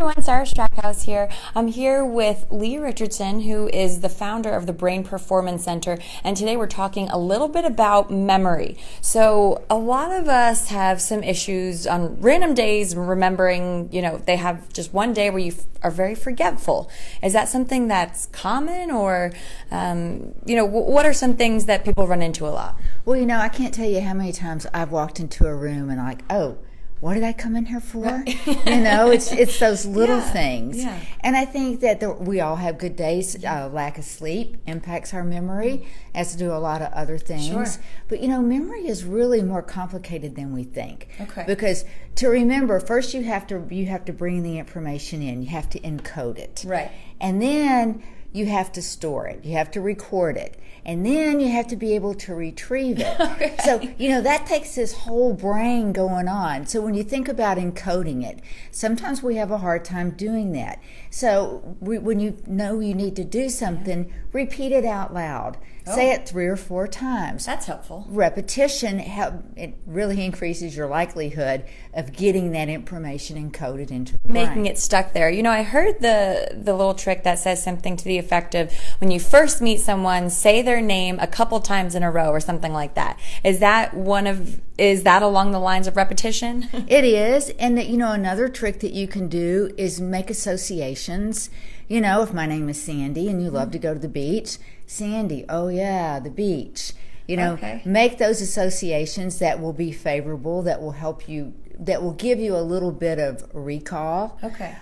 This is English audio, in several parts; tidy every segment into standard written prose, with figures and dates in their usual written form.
Everyone, Sarah Strackhouse here. I'm here with Leigh Richardson, who is the founder of the Brain Performance Center, and today we're talking a little bit about memory. So a lot of us have some issues on random days remembering, they have just one day where you are very forgetful. Is that something that's common, or, what are some things that people run into a lot? Well, I can't tell you how many times I've walked into a room and what did I come in here for? Right. It's those little things. Yeah. And I think that we all have good days. Lack of sleep impacts our memory, as do a lot of other things. Sure. But, memory is really more complicated than we think. Okay. Because to remember, first you have to bring the information in. You have to encode it. Right. And then you have to store it. You have to record it. And then you have to be able to retrieve it. Okay. So, that takes this whole brain going on. So when you think about encoding it, sometimes we have a hard time doing that. So when you know you need to do something, repeat it out loud. Say it 3 or 4 times. That's helpful. Repetition, it really increases your likelihood of getting that information encoded into the brain. Making it stuck there. I heard the little trick that says something to the effect of, when you first meet someone, say their name a couple times in a row or something like that. Is that along the lines of repetition? It is. And another trick that you can do is make associations. If my name is Sandy and you love to go to the beach, Sandy, oh yeah, the beach. Okay. Make those associations that will be favorable, that will help you, that will give you a little bit of recall. Okay.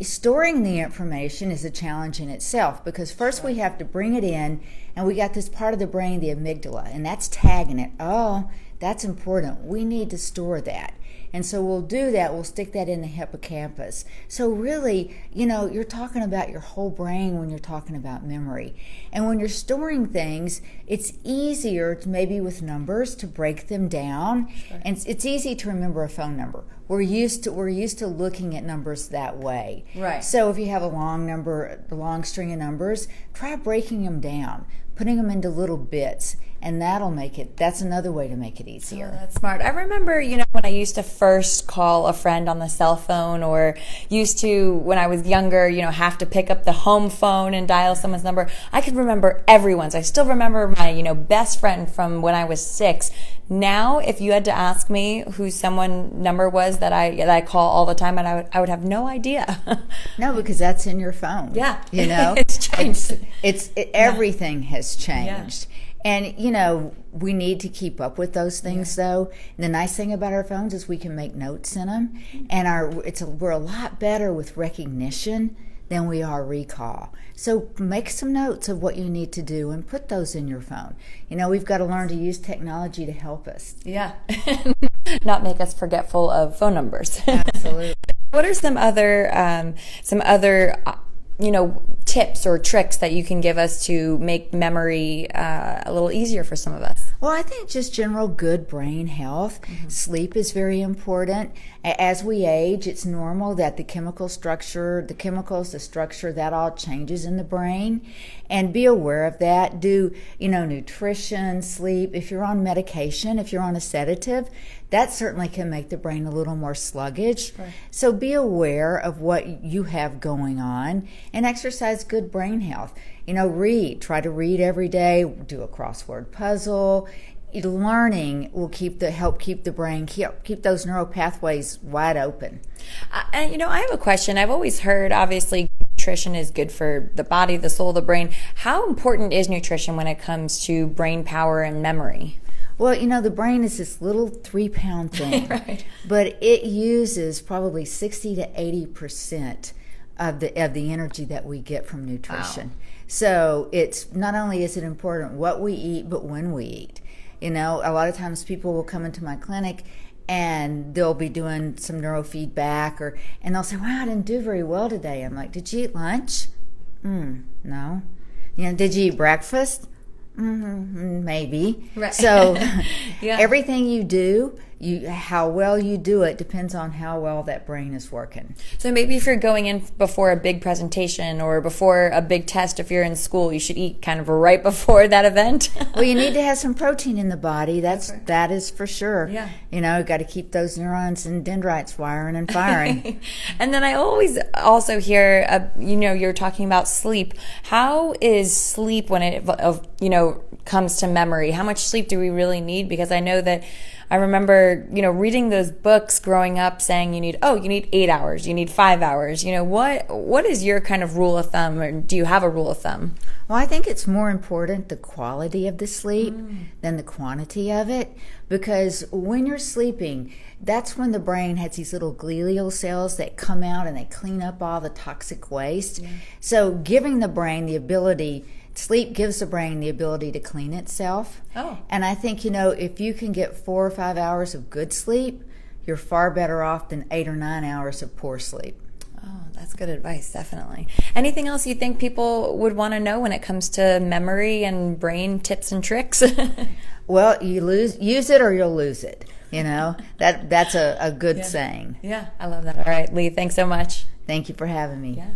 Storing the information is a challenge in itself, because first we have to bring it in, and we got this part of the brain, the amygdala, and that's tagging it. Oh, that's important. We need to store that. And so we'll do that. We'll stick that in the hippocampus. So really, you're talking about your whole brain when you're talking about memory. And when you're storing things, it's easier to, maybe with numbers, to break them down. Sure. And it's easy to remember a phone number. We're used to looking at numbers that way. Right. So if you have a long string of numbers, try breaking them down, putting them into little bits, and that's another way to make it easier. Oh, that's smart. I remember, when I used to first call a friend on the cell phone, or used to, when I was younger, have to pick up the home phone and dial someone's number. I could remember everyone's. I still remember my, best friend from when I was 6. Now, if you had to ask me who someone number was that I call all the time, and I would have no idea. No, because that's in your phone. Yeah. It's changed. Everything has changed. Yeah. And, we need to keep up with those things, though. And the nice thing about our phones is we can make notes in them. And we're a lot better with recognition than we are recall. So make some notes of what you need to do and put those in your phone. We've got to learn to use technology to help us. Yeah. Not make us forgetful of phone numbers. Absolutely. What are some other tips or tricks that you can give us to make memory a little easier for some of us? Well, I think just general good brain health. Mm-hmm. Sleep is very important. As we age, it's normal that the structure, that all changes in the brain. And be aware of that. Do, nutrition, sleep. If you're on medication, if you're on a sedative, that certainly can make the brain a little more sluggish. Right. So be aware of what you have going on, and exercise good brain health. Read. Try to read every day. Do a crossword puzzle. Learning will help keep the brain, keep those neural pathways wide open. I have a question. I've always heard, obviously, nutrition is good for the body, the soul, the brain. How important is nutrition when it comes to brain power and memory? Well, the brain is this little 3-pound thing, Right. But it uses probably 60 to 80% of the energy that we get from nutrition. Wow. So it's not only is it important what we eat, but when we eat. A lot of times people will come into my clinic and they'll be doing some neurofeedback, and they'll say, "Wow, I didn't do very well today." I'm like, "Did you eat lunch?" No. Did you eat breakfast? Maybe. Right. So Yeah. everything you do how well you do it depends on how well that brain is working. So maybe if you're going in before a big presentation or before a big test, if you're in school, you should eat kind of right before that event. Well, you need to have some protein in the body. That is for sure. Yeah. You got to keep those neurons and dendrites wiring and firing. And then I always also hear, you're talking about sleep. How is sleep when it, comes to memory? How much sleep do we really need? Because I know that I remember, reading those books growing up saying you need 8 hours, you need 5 hours. What is your kind of rule of thumb, or do you have a rule of thumb? Well, I think it's more important the quality of the sleep than the quantity of it, because when you're sleeping, that's when the brain has these little glial cells that come out and they clean up all the toxic waste. Yeah. So giving the brain the ability, sleep gives the brain the ability to clean itself. Oh. And I think, if you can get 4 or 5 hours of good sleep, you're far better off than 8 or 9 hours of poor sleep. Oh, that's good advice, definitely. Anything else you think people would want to know when it comes to memory and brain tips and tricks? Well, use it or you'll lose it. That's a good saying. Yeah, I love that. All right, Leigh, thanks so much. Thank you for having me. Yeah.